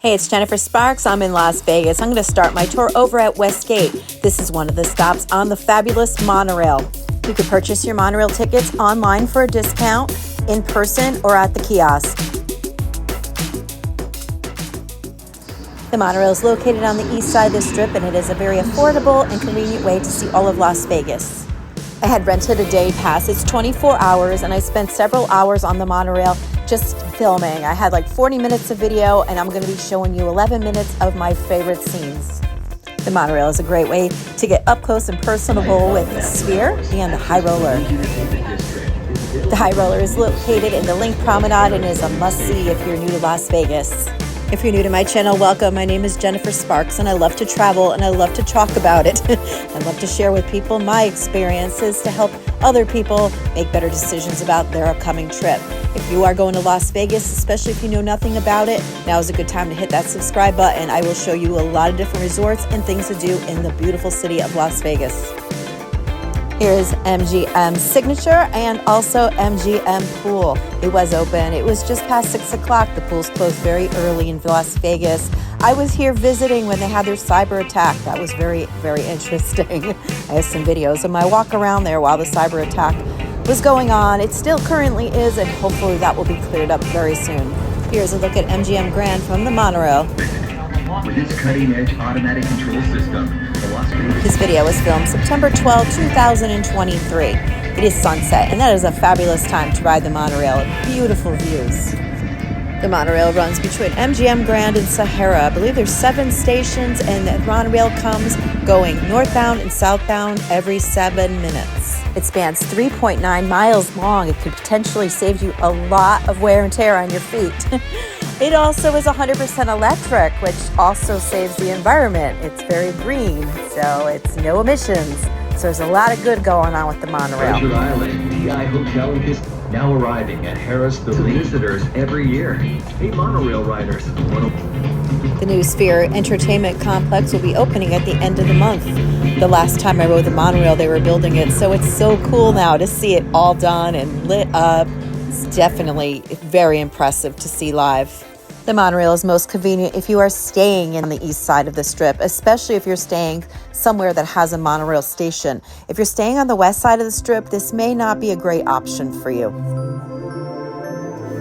Hey, it's Jennifer Sparks. I'm in Las Vegas. I'm going to start my tour over at Westgate. This is one of the stops on the fabulous monorail. You can purchase your monorail tickets online for a discount, in person, or at the kiosk. The monorail is located on the east side of the Strip, and it is a very affordable and convenient way to see all of Las Vegas. I had rented a day pass. It's 24 hours, and I spent several hours on the monorail just filming. I had like 40 minutes of video, and I'm going to be showing you 11 minutes of my favorite scenes. The monorail is a great way to get up close and personable with the Sphere and the High Roller. The High Roller is located in the Link Promenade and is a must-see if you're new to Las Vegas. If you're new to my channel, welcome. My name is Jennifer Sparks, and I love to travel and I love to talk about it. I love to share with people my experiences to help other people make better decisions about their upcoming trip. If you are going to Las Vegas, especially if you know nothing about it, now is a good time to hit that subscribe button. I will show you a lot of different resorts and things to do in the beautiful city of Las Vegas. Here is MGM's Signature and also MGM Pool. It was open. It was just past 6 o'clock. The pool's closed very early in Las Vegas. I was here visiting when they had their cyber attack. That was very, very interesting. I have some videos of my walk around there while the cyber attack was going on. It still currently is, and hopefully that will be cleared up very soon. Here's a look at MGM Grand from the monorail. With its cutting-edge automatic control system, this video was filmed September 12, 2023. It is sunset, and that is a fabulous time to ride the monorail. Beautiful views. The monorail runs between MGM Grand and Sahara. I believe there's 7 stations, and the monorail comes going northbound and southbound every 7 minutes. It spans 3.9 miles long. It could potentially save you a lot of wear and tear on your feet. It also is 100% electric, which also saves the environment. It's very green, so it's no emissions. So there's a lot of good going on with the monorail. Treasure Island, PI Hotel and Casino, now arriving at Harris the visitors every year. Hey, monorail riders. The new Sphere Entertainment Complex will be opening at the end of the month. The last time I rode the monorail, they were building it, so it's so cool now to see it all done and lit up. It's definitely very impressive to see live. The monorail is most convenient if you are staying in the east side of the Strip, especially if you're staying somewhere that has a monorail station. If you're staying on the west side of the Strip, this may not be a great option for you.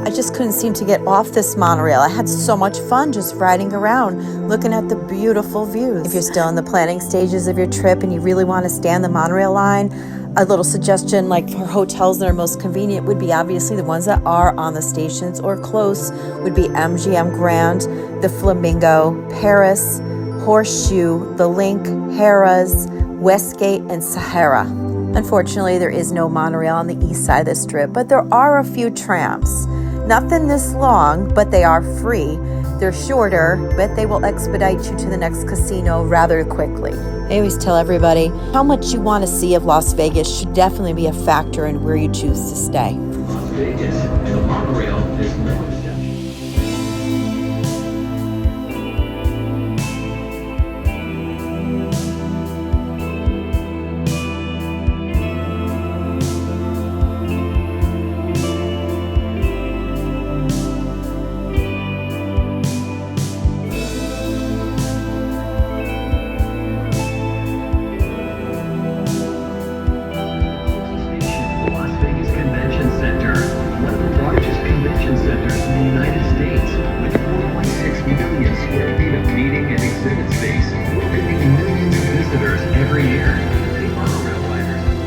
I just couldn't seem to get off this monorail. I had so much fun just riding around, looking at the beautiful views. If you're still in the planning stages of your trip and you really want to stay on the monorail line, a little suggestion, like for hotels that are most convenient, would be obviously the ones that are on the stations or close would be MGM Grand, the Flamingo, Paris, Horseshoe, the Link, Harrah's, Westgate, and Sahara. Unfortunately, there is no monorail on the east side of the Strip, but there are a few trams. Nothing this long, but they are free. They're shorter, but they will expedite you to the next casino rather quickly. I always tell everybody how much you want to see of Las Vegas should definitely be a factor in where you choose to stay. Las Vegas, the monorail is no exception.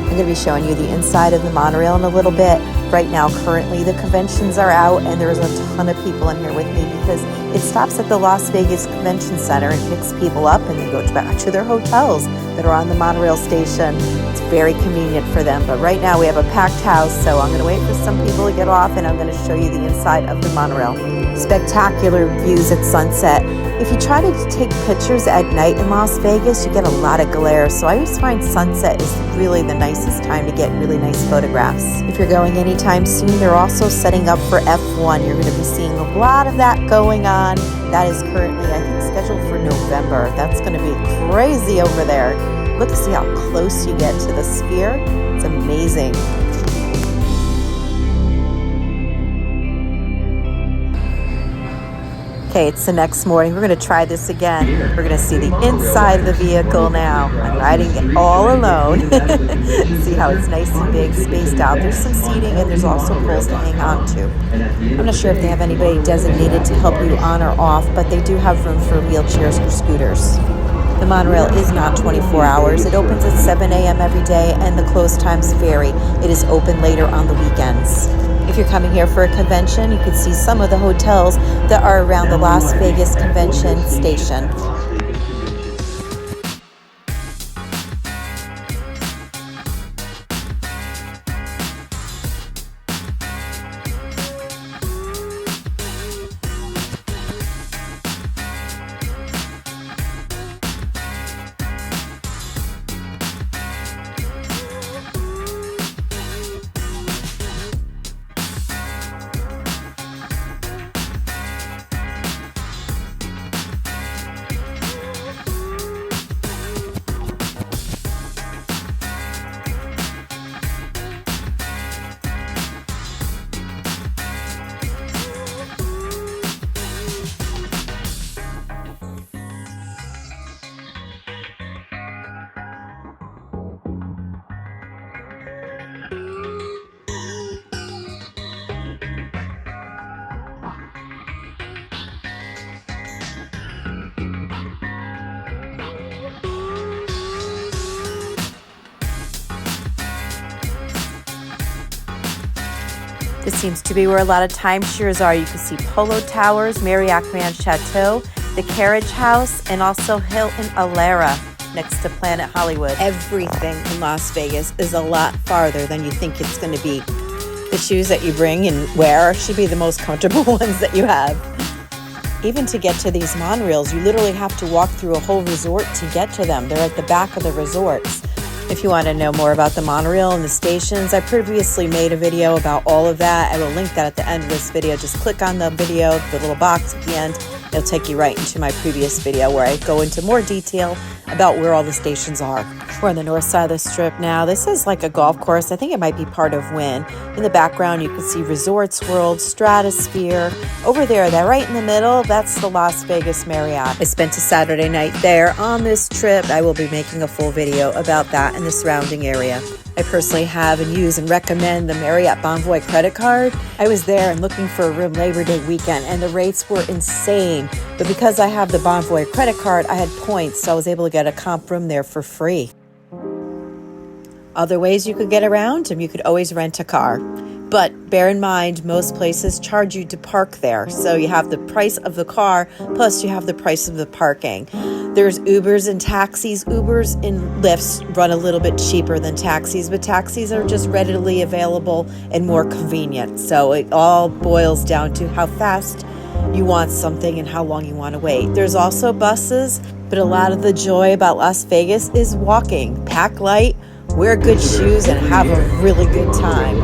I'm going to be showing you the inside of the monorail in a little bit. Right now, currently, the conventions are out, and there's a ton of people in here with me because it stops at the Las Vegas Convention Center and picks people up, and they go back to their hotels that are on the monorail station. It's very convenient for them, but right now we have a packed house, so I'm going to wait for some people to get off, and I'm going to show you the inside of the monorail. Spectacular views at sunset. If you try to take pictures at night in Las Vegas, you get a lot of glare, so I always find sunset is really the nicest time to get really nice photographs. If you're going anytime soon, they're also setting up for F1. You're going to be seeing a lot of that going on. That is currently, I think, scheduled for November. That's going to be crazy over there. Look to see how close you get to the Sphere. It's amazing. Okay, it's the next morning. We're going to try this again. We're going to see the inside of the vehicle now. I'm riding it all alone. See how it's nice and big, spaced out. There's some seating and there's also poles to hang on to. I'm not sure if they have anybody designated to help you on or off, but they do have room for wheelchairs or scooters. The monorail is not 24 hours. It opens at 7 a.m. every day and the close times vary. It is open later on the weekends. If you're coming here for a convention, you can see some of the hotels that are around the Las Vegas Convention Station. This seems to be where a lot of timeshares are. You can see Polo Towers, Marriott Grand Chateau, the Carriage House, and also Hilton Alara next to Planet Hollywood. Everything in Las Vegas is a lot farther than you think it's going to be. The shoes that you bring and wear should be the most comfortable ones that you have. Even to get to these monorails, you literally have to walk through a whole resort to get to them. They're at the back of the resorts. If you want to know more about the monorail and the stations, I previously made a video about all of that. I will link that at the end of this video. Just click on the video, the little box at the end. It'll take you right into my previous video where I go into more detail about where all the stations are. We're on the north side of the strip now. This is like a golf course. I think it might be part of Wynn. In the background, you can see Resorts World, Stratosphere. Over there, that right in the middle, that's the Las Vegas Marriott. I spent a Saturday night there on this trip. I will be making a full video about that and the surrounding area. I personally have and use and recommend the Marriott Bonvoy credit card. I was there and looking for a room Labor Day weekend and the rates were insane. But because I have the Bonvoy credit card, I had points, so I was able to get a comp room there for free. Other ways you could get around them, you could always rent a car. But bear in mind, most places charge you to park there. So you have the price of the car, plus you have the price of the parking. There's Ubers and taxis. Ubers and Lyfts run a little bit cheaper than taxis, but taxis are just readily available and more convenient. So it all boils down to how fast you want something and how long you want to wait. There's also buses, but a lot of the joy about Las Vegas is walking. Pack light, wear good shoes, and have a really good time.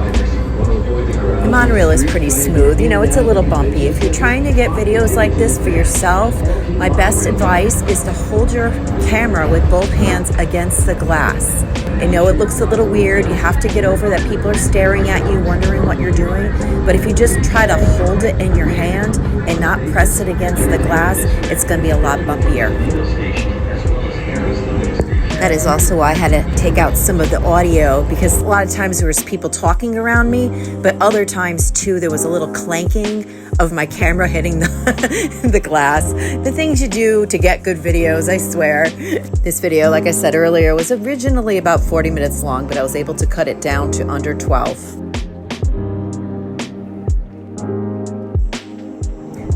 The monorail is pretty smooth. You know, it's a little bumpy. If you're trying to get videos like this for yourself, my best advice is to hold your camera with both hands against the glass. I know it looks a little weird. You have to get over that people are staring at you, wondering what you're doing. But if you just try to hold it in your hand and not press it against the glass, it's going to be a lot bumpier. That is also why I had to take out some of the audio, because a lot of times there was people talking around me, but other times too there was a little clanking of my camera hitting the glass. The things you do to get good videos, I swear. This video, like I said earlier, was originally about 40 minutes long, but I was able to cut it down to under 12.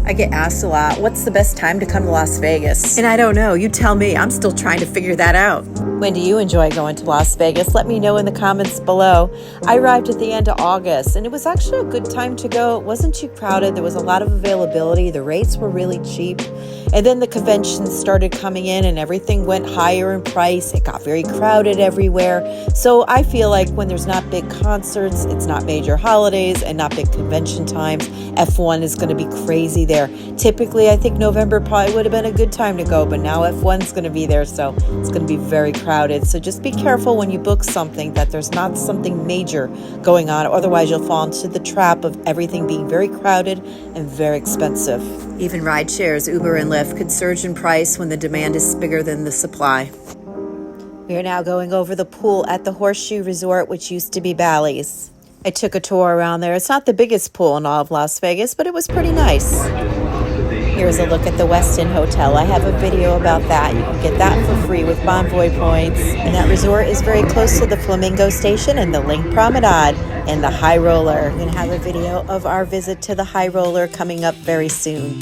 I get asked a lot, what's the best time to come to Las Vegas? And I don't know, you tell me. I'm still trying to figure that out. When do you enjoy going to Las Vegas? Let me know in the comments below. I arrived at the end of August, and it was actually a good time to go. It wasn't too crowded. There was a lot of availability. The rates were really cheap. And then the conventions started coming in, and everything went higher in price. It got very crowded everywhere. So I feel like when there's not big concerts, it's not major holidays, and not big convention times, F1 is going to be crazy there. there. Typically, I think November probably would have been a good time to go, but now F1's going to be there, so it's going to be very crowded. So just be careful when you book something that there's not something major going on. Otherwise, you'll fall into the trap of everything being very crowded and very expensive. Even ride shares, Uber and Lyft, could surge in price when the demand is bigger than the supply. We are now going over the pool at the Horseshoe Resort, which used to be Bally's. I took a tour around there. It's not the biggest pool in all of Las Vegas, but it was pretty nice. Here's a look at the Westin Hotel. I have a video about that. You can get that for free with Bonvoy points. And that resort is very close to the Flamingo Station and the Link Promenade and the High Roller. We're going to have a video of our visit to the High Roller coming up very soon.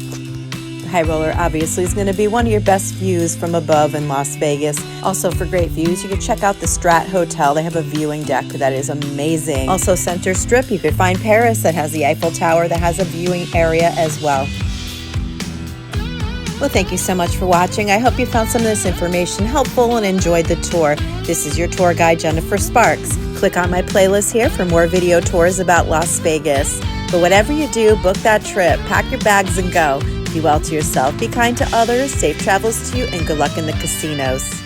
The High Roller obviously is going to be one of your best views from above in Las Vegas. Also, for great views, you can check out the Strat Hotel. They have a viewing deck that is amazing. Also, Center Strip, you could find Paris that has the Eiffel Tower that has a viewing area as well. Well, thank you so much for watching. I hope you found some of this information helpful and enjoyed the tour. This is your tour guide, Jennifer Sparks. Click on my playlist here for more video tours about Las Vegas. But whatever you do, book that trip, pack your bags and go. Be well to yourself, be kind to others, safe travels to you, and good luck in the casinos.